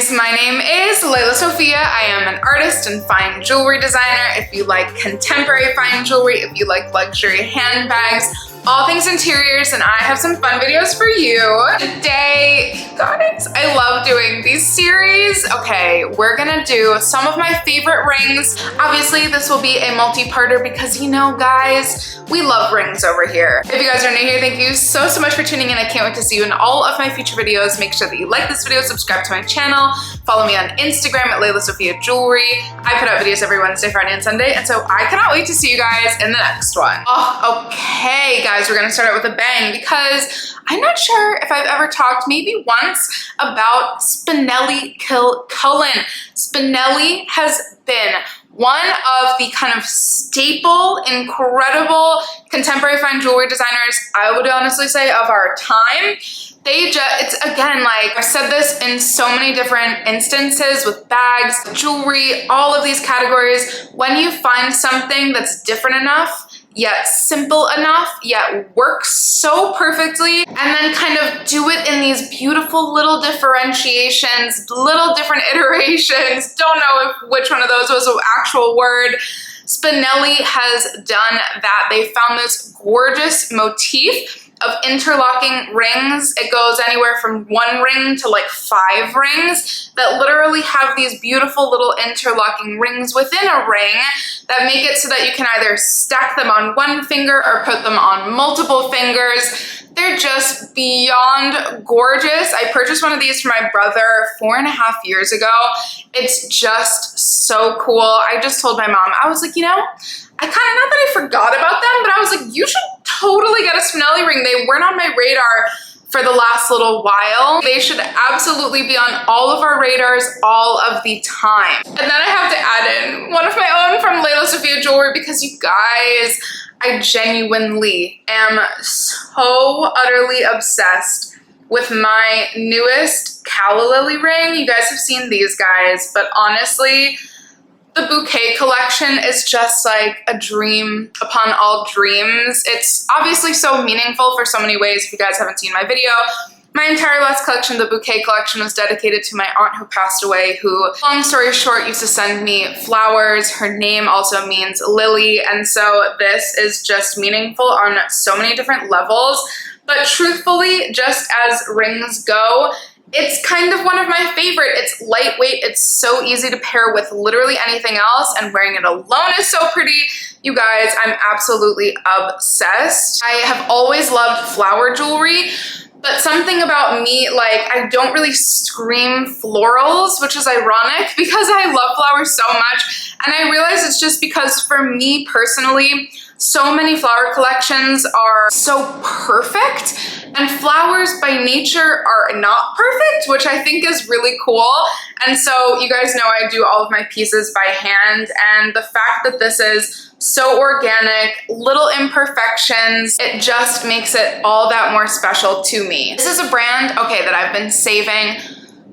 guys, my name is Layla Sophia. I am an artist and fine jewelry designer. If you like contemporary fine jewelry, if you like luxury handbags, all things interiors, and I have some fun videos for you. Today, guys, I love doing these series. Okay, we're gonna do some of my favorite rings. Obviously, this will be a multi-parter because, you know, guys, we love rings over here. If you guys are new here, thank you so much for tuning in. I can't wait to see you in all of my future videos. Make sure that you like this video, subscribe to my channel, follow me on Instagram at Layla Sophia Jewelry. I put out videos every Wednesday, Friday, and Sunday, and so I cannot wait to see you guys in the next one. Oh, okay, guys, we're gonna start out with a bang because I'm not sure if I've ever talked, maybe once, about Spinelli Kilcollin. Spinelli has been one of the kind of staple, incredible contemporary fine jewelry designers, I would honestly say, of our time. It's again, like I've said this in so many different instances with bags, jewelry, all of these categories. When you find something that's different enough, yet simple enough, yet works so perfectly, and then kind of do it in these beautiful little differentiations, little different iterations. Don't know which one of those was an actual word. Spinelli has done that. They found this gorgeous motif of interlocking rings. It goes anywhere from 1 ring to like 5 rings that literally have these beautiful little interlocking rings within a ring that make it so that you can either stack them on 1 finger or put them on multiple fingers. They're just beyond gorgeous. I purchased one of these for my brother 4.5 years ago. It's just so cool. I just told my mom, I was like, you know, I kind of, not that I forgot about them, but I was like, you should totally get a Spinelli ring. They weren't on my radar for the last little while. They should absolutely be on all of our radars all of the time. And then I have to add in one of my own from Layla Sophia Jewelry because you guys, I genuinely am so utterly obsessed with my newest Calla Lily ring. You guys have seen these guys, but honestly, the bouquet collection is just like a dream upon all dreams. It's obviously so meaningful for so many ways. If you guys haven't seen my video, my entire last collection, the bouquet collection, was dedicated to my aunt who passed away, who, long story short, used to send me flowers. Her name also means lily, and so this is just meaningful on so many different levels. But truthfully, just as rings go, it's kind of one of my favorite. It's lightweight, it's so easy to pair with literally anything else, and wearing it alone is so pretty. You guys, I'm absolutely obsessed. I have always loved flower jewelry, but something about me, like, I don't really scream florals, which is ironic because I love flowers so much. And I realize it's just because for me personally, so many flower collections are so perfect, and flowers by nature are not perfect, which I think is really cool. And so you guys know I do all of my pieces by hand, and the fact that this is so organic, little imperfections, it just makes it all that more special to me. This is a brand, okay, that I've been saving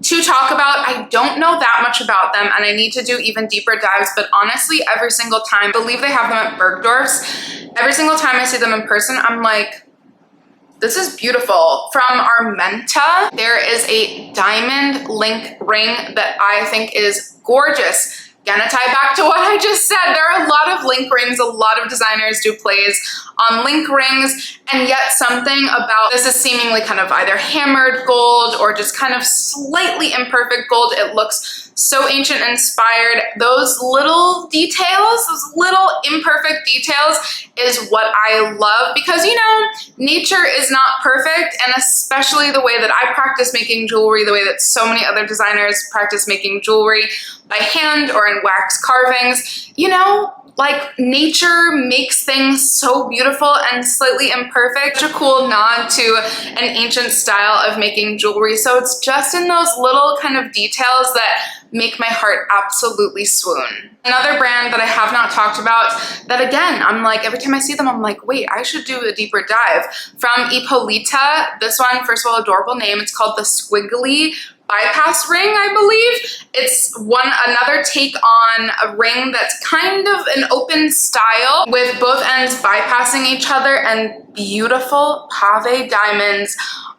to talk about. I don't know that much about them, and I need to do even deeper dives, but honestly, every single time, I believe they have them at Bergdorf's, every single time I see them in person, I'm like, this is beautiful. From our Menta, there is a diamond link ring that I think is gorgeous. Gonna tie back to what I just said. There are a lot of link rings. A lot of designers do plays on link rings, and yet something about this is seemingly kind of either hammered gold or just kind of slightly imperfect gold. It looks so ancient inspired. Those little details, those little imperfect details is what I love because, you know, nature is not perfect, and especially the way that I practice making jewelry, the way that so many other designers practice making jewelry by hand or in wax carvings, you know, like nature makes things so beautiful and slightly imperfect. Such a cool nod to an ancient style of making jewelry. So it's just in those little kind of details that make my heart absolutely swoon. Another brand that I have not talked about that, again, I'm like, every time I see them, I'm like, wait, I should do a deeper dive. From Ippolita, this one, first of all, adorable name. It's called the Squiggly bypass ring, I believe. It's another take on a ring that's kind of an open style with both ends bypassing each other, and beautiful pave diamonds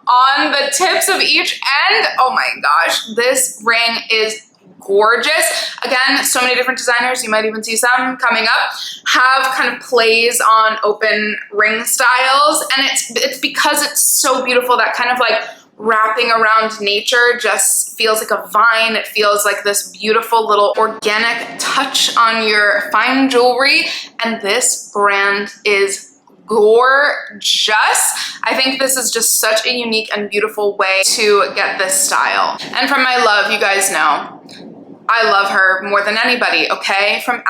on the tips of each end. Oh my gosh, this ring is gorgeous. Again, so many different designers, you might even see some coming up, have kind of plays on open ring styles, and it's because it's so beautiful, that kind of like wrapping around nature just feels like a vine. It feels like this beautiful little organic touch on your fine jewelry, and this brand is gorgeous. I think this is just such a unique and beautiful way to get this style. And from my love, you guys know, I love her more than anybody, okay? From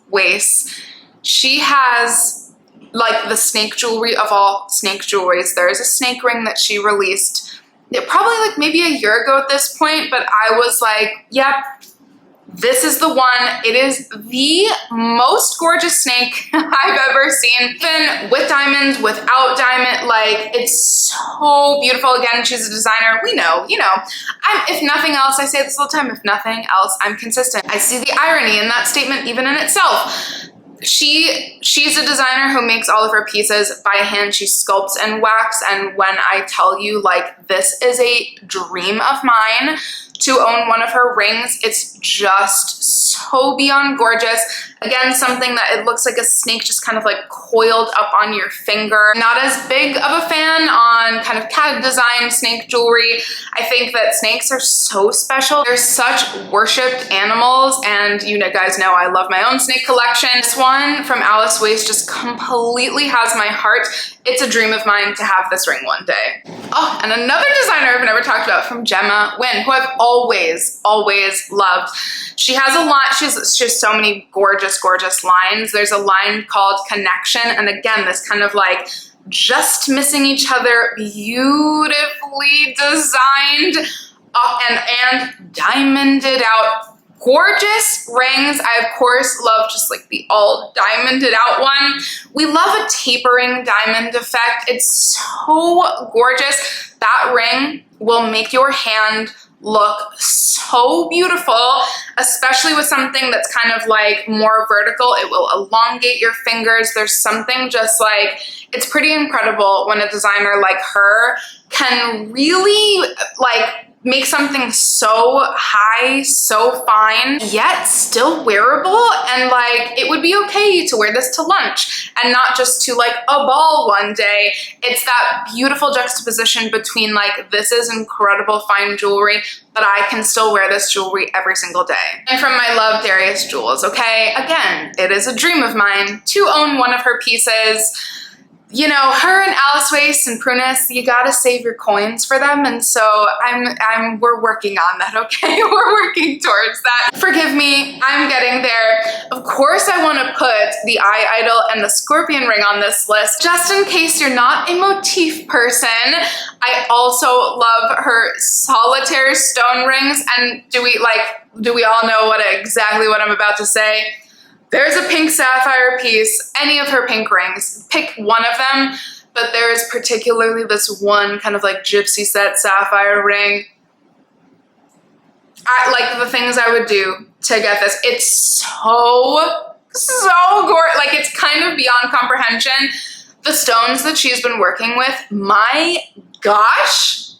Waice. She has like the snake jewelry of all snake jewelries. There is a snake ring that she released probably like maybe a year ago at this point, but I was like, yep, this is the one. It is the most gorgeous snake I've ever seen. Even with diamonds, without diamond, like it's so beautiful. Again, she's a designer. We know, you know, if nothing else, I say this all the time, if nothing else, I'm consistent. I see the irony in that statement even in itself. She's a designer who makes all of her pieces by hand. She sculpts in wax, and when I tell you, like, this is a dream of mine to own one of her rings, it's just so beyond gorgeous. Again, something that it looks like a snake just kind of like coiled up on your finger. Not as big of a fan on kind of CAD design snake jewelry. I think that snakes are so special. They're such worshipped animals, and you guys know I love my own snake collection. This one from Waice just completely has my heart. It's a dream of mine to have this ring one day. Oh, and another designer I've never talked about, from Gemma Wynn, who I've always loved. She has a line, she has so many gorgeous lines. There's a line called Connection, and again, this kind of like just missing each other, beautifully designed and diamonded out. Gorgeous rings. I, of course, love just like the all diamonded out one. We love a tapering diamond effect. It's so gorgeous. That ring will make your hand look so beautiful, especially with something that's kind of like more vertical. It will elongate your fingers. There's something just like, it's pretty incredible when a designer like her can really like make something so high, so fine, yet still wearable, and like it would be okay to wear this to lunch and not just to like a ball one day. It's that beautiful juxtaposition between like, this is incredible fine jewelry, but I can still wear this jewelry every single day. And from my love, Darius Jewels, okay? Again, it is a dream of mine to own one of her pieces. You know, her and Waice and Prunus, you gotta save your coins for them, and so we're working on that, okay? We're working towards that. Forgive me, I'm getting there. Of course I wanna put the eye idol and the scorpion ring on this list, just in case you're not a motif person. I also love her solitaire stone rings, and do we all know exactly what I'm about to say? There's a pink sapphire piece, any of her pink rings, pick one of them, but there is particularly this one kind of like gypsy set sapphire ring. Like the things I would do to get this. It's so gorgeous. Like, it's kind of beyond comprehension. The stones that she's been working with, my gosh,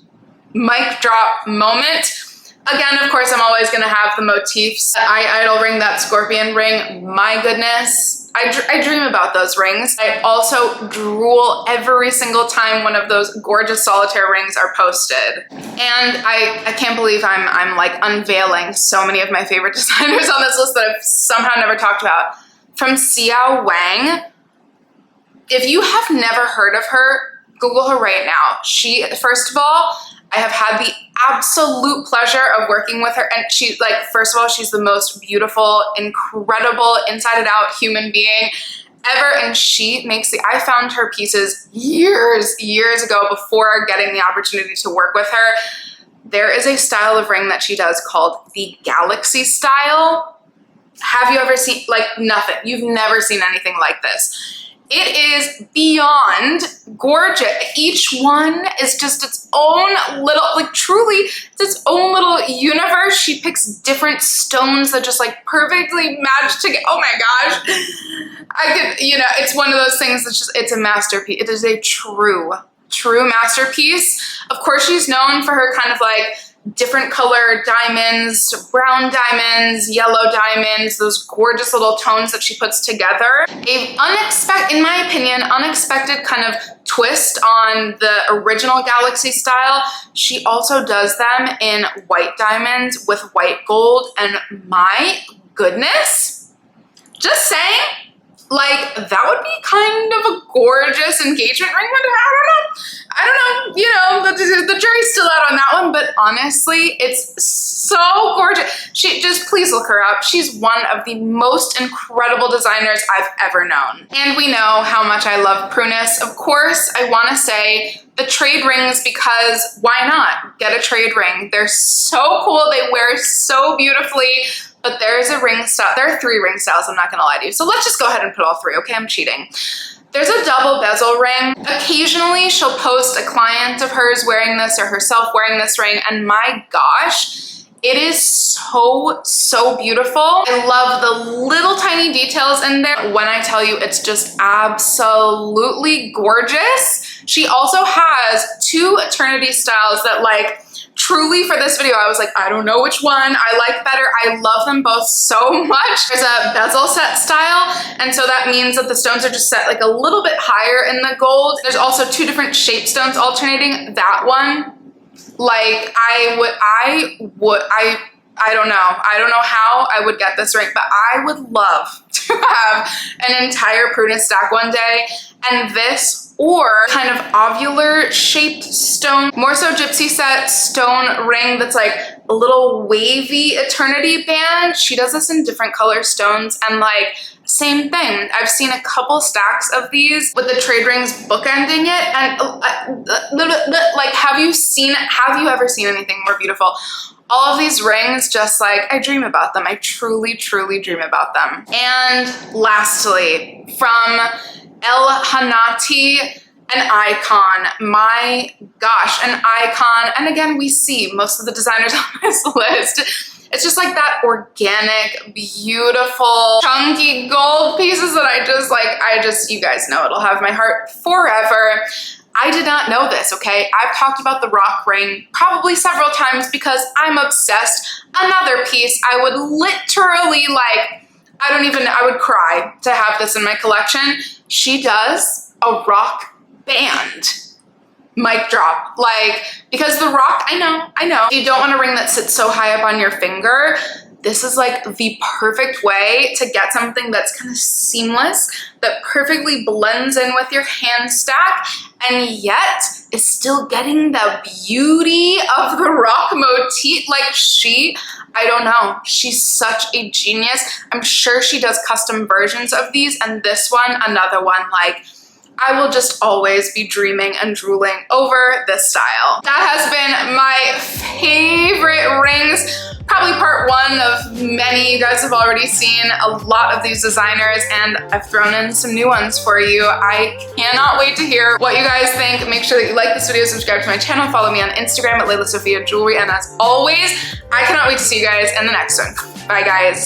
mic drop moment. Again, of course, I'm always going to have the motifs. That eye idol ring, that scorpion ring, my goodness. I dream about those rings. I also drool every single time one of those gorgeous solitaire rings are posted. And I can't believe I'm like unveiling so many of my favorite designers on this list that I've somehow never talked about. From Xiao Wang, if you have never heard of her, Google her right now. First of all, I have had the absolute pleasure of working with her, and she, like, first of all, she's the most beautiful, incredible, inside and out human being ever, and I found her pieces years ago before getting the opportunity to work with her. There is a style of ring that she does called the Galaxy style. Have you ever seen, like, nothing? You've never seen anything like this. It is beyond gorgeous. Each one is just its own little, like, truly, it's its own little universe. She picks different stones that just like perfectly match together. Oh my gosh. It's one of those things that's just, it's a masterpiece. It is a true true masterpiece. Of course, she's known for her kind of like different color diamonds, brown diamonds, yellow diamonds, those gorgeous little tones that she puts together. In my opinion, unexpected kind of twist on the original Galaxy style. She also does them in white diamonds with white gold, and my goodness, just saying, like, that would be kind of a gorgeous engagement ring. I don't know, you know, the jury's still out on that one, but honestly, it's so gorgeous. Please look her up. She's one of the most incredible designers I've ever known. And we know how much I love Prunus. Of course, I want to say the trade rings, because why not? Get a trade ring. They're so cool. They wear so beautifully. But there's a ring style. There are 3 ring styles, I'm not gonna lie to you. So let's just go ahead and put all 3, okay? I'm cheating. There's a double bezel ring. Occasionally she'll post a client of hers wearing this or herself wearing this ring, and my gosh, it is so, so beautiful. I love the little tiny details in there. When I tell you, it's just absolutely gorgeous. She also has 2 eternity styles that, like, truly for this video, I was like, I don't know which one I like better. I love them both so much. There's a bezel set style, and so that means that the stones are just set like a little bit higher in the gold. There's also 2 different shape stones alternating. That one, like, I don't know. I don't know how I would get this ring, but I would love to have an entire Prunus stack one day. And this, or kind of ovular shaped stone, more so gypsy set stone ring that's like a little wavy eternity band. She does this in different color stones, and like, same thing. I've seen a couple stacks of these with the trade rings bookending it, and like, have you ever seen anything more beautiful? All of these rings, just like, I dream about them. I truly, truly dream about them. And lastly, from Elhanati, an icon. My gosh, an icon. And again, we see most of the designers on this list. It's just like that organic, beautiful, chunky gold pieces that you guys know, it'll have my heart forever. I did not know this, okay? I've talked about the rock ring probably several times because I'm obsessed. Another piece I would literally, like, I would cry to have this in my collection. She does a rock band. Mic drop. Like, because the rock, I know. You don't want a ring that sits so high up on your finger. This is like the perfect way to get something that's kind of seamless, that perfectly blends in with your hand stack, and yet is still getting the beauty of the rock motif. Like, I don't know, she's such a genius. I'm sure she does custom versions of these, and this one, another one, like, I will just always be dreaming and drooling over this style. That has been my favorite rings. Probably part 1 of many. You guys have already seen a lot of these designers, and I've thrown in some new ones for you. I cannot wait to hear what you guys think. Make sure that you like this video, subscribe to my channel, follow me on Instagram at Layla Sophia Jewelry, and as always, I cannot wait to see you guys in the next one. Bye, guys.